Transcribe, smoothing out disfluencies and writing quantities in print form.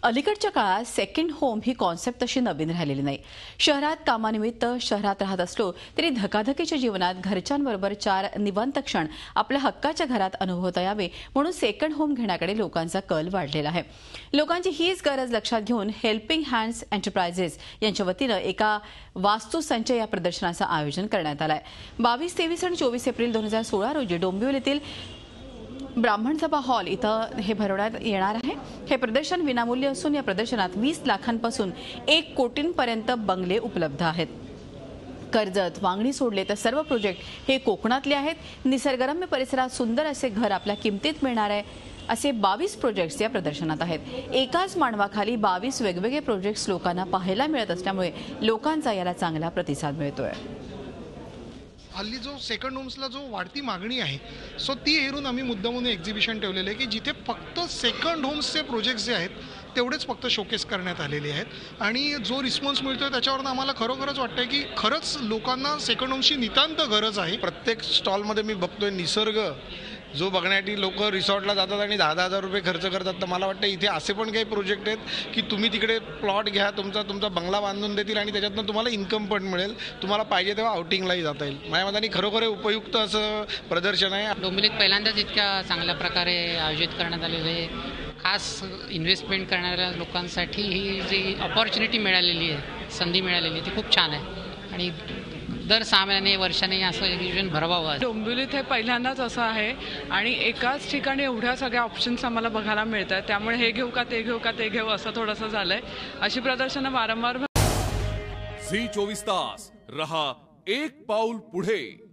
अलीकडच्या काळात second home ही concept तशी नवीन राहिलेली नाही। शहरात कामानिमित्त शहरात राहत असलो तरी धकाधकीच्या जीवनात घरच्यांबरोबर 4 निवांत क्षण आपल्या हक्काच्या घरात अनुभवता यावे म्हणून सेकंड होम घेण्याकडे लोकांचा कल वाढलेला आहे। लोकांची हीच गरज लक्षात घेऊन हेल्पिंग हँड्स एंटरप्राइजेस यांच्या वतीनं एका वास्तू संचय या प्रदर्शनाचं आयोजन करण्यात आलं आहे। 22, 23 आणि 24 एप्रिल 2016 रोजी डोंबिवलीतील ब्राह्मण सभा हॉल इथं हे भरवण्यात येणार आहे। हे प्रदर्शन विनामूल्य असून या प्रदर्शनात 20 लाखांपासून 1 कोटींपर्यंत बंगले उपलब्ध आहेत। कर्जत, वांगणी सोडले तर सर्व प्रोजेक्ट हे कोकणातले आहेत। निसर्गरम्य परिसरात सुंदर असे घर आपल्या किमतीत मिळणार आहे असे 22 प्रोजेक्ट्स या प्रदर्शनात आहेत। एकाच मानवाखाली 22 वेगवेगळे प्रोजेक्ट्स लोकांना पाहायला मिळत असल्यामुळे लोकांचा याला चांगला प्रतिसाद मिळतोय। हल्ली जो सेकंड होम्सला जो वाढती मागणी आहे सो ती हेरून आम्ही मुद्दामून एक्झिबिशन ठेवलेले आहे की जिथे फक्त सेकंड होम्सचे प्रोजेक्ट्स जे आहेत तेवढेच फक्त शोकेस करण्यात आलेले आहेत आणि जो रिस्पॉन्स मिळतोय त्याच्यावरून आम्हाला खरोखरच वाटतंय की खरंच लोकांना सेकंड होम्सची नितांत गरज आहे। प्रत्येक स्टॉलमध्ये मी बघतोय निसर्ग जो बघण्यासाठी लोक रिसॉर्टला जातात आणि 10,000 रुपये खर्च करतात। तर मला वाटतं इथे असे पण काही प्रोजेक्ट आहेत की तुम्ही तिकडे प्लॉट घ्या, तुमचा बंगला बांधून देतील आणि त्याच्यातून तुम्हाला इन्कम पण मिळेल, तुम्हाला पाहिजे तेव्हा आउटिंगलाही जाता येईल। माझ्या मताने खरोखर उपयुक्त असं प्रदर्शन आहे। डोंबिवलीत पहिल्यांदाच इतक्या चांगल्या प्रकारे आयोजित करण्यात आलेले खास इन्व्हेस्टमेंट करणाऱ्या लोकांसाठी ही जी अपॉर्च्युनिटी मिळालेली आहे, संधी मिळालेली ती खूप छान आहे आणि दर 6 महिन्याने वर्षाने असं एक्झिबिशन भरवावं। डोंबिवलीत हे पहिल्यांदाच असं आहे आणि एकाच ठिकाणी एवढ्या सगळ्या ऑप्शन्स आम्हाला बघायला मिळतात, त्यामुळे हे घेऊ का ते घेऊ का ते घेऊ असं थोडंसं झालंय। अशी प्रदर्शनं वारंवार झी 24 तास रहा एक पाऊल पुढे।